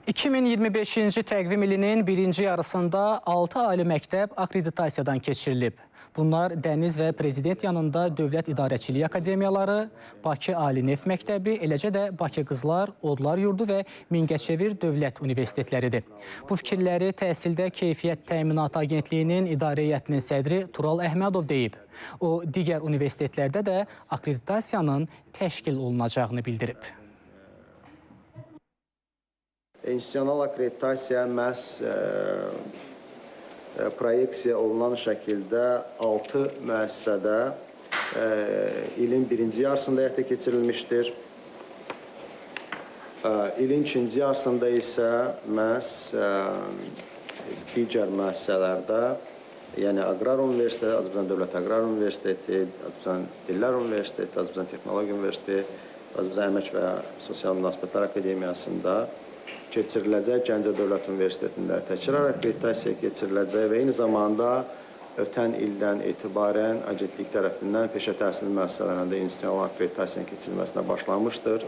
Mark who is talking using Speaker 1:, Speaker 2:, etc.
Speaker 1: 2025-ci təqvim ilinin birinci yarısında 6 ali məktəb akkreditasiyadan keçirilib. Bunlar Dəniz və Prezident yanında Dövlət İdarəçiliyi Akademiyaları, Bakı Ali Neft Məktəbi, eləcə də Bakı Qızlar, Odlar Yurdu və Mingəçevir Dövlət Universitetləridir. Bu fikirləri Təhsildə Keyfiyyət Təminatı Agentliyinin İdarə Heyətinin sədri Tural Əhmədov deyib. O, digər universitetlərdə də akkreditasiyanın təşkil olunacağını bildirib.
Speaker 2: İnstitusional akkreditasiya məhz proyeksiya olunan şəkildə 6 müəssisədə ilin birinci yarısında həyata keçirilmişdir. İlin ikinci yarısında isə məhz digər müəssisələrdə, yəni Aqrar Universiteti, Azərbaycan Dövlət Aqrar Universiteti, Azərbaycan Dillər Universiteti, Azərbaycan Texnologiya Universiteti, Azərbaycan Əmək və Sosial Münasibətlər Akademiyasında keçiriləcək, Gəncə Dövlət Universitetində təkrar akkreditasiya keçiriləcək və eyni zamanda ötən ildən etibarən Agentlik tərəfindən peşə təhsil müəssisələrində institusional akkreditasiyanın keçirilməsinə başlanmışdır.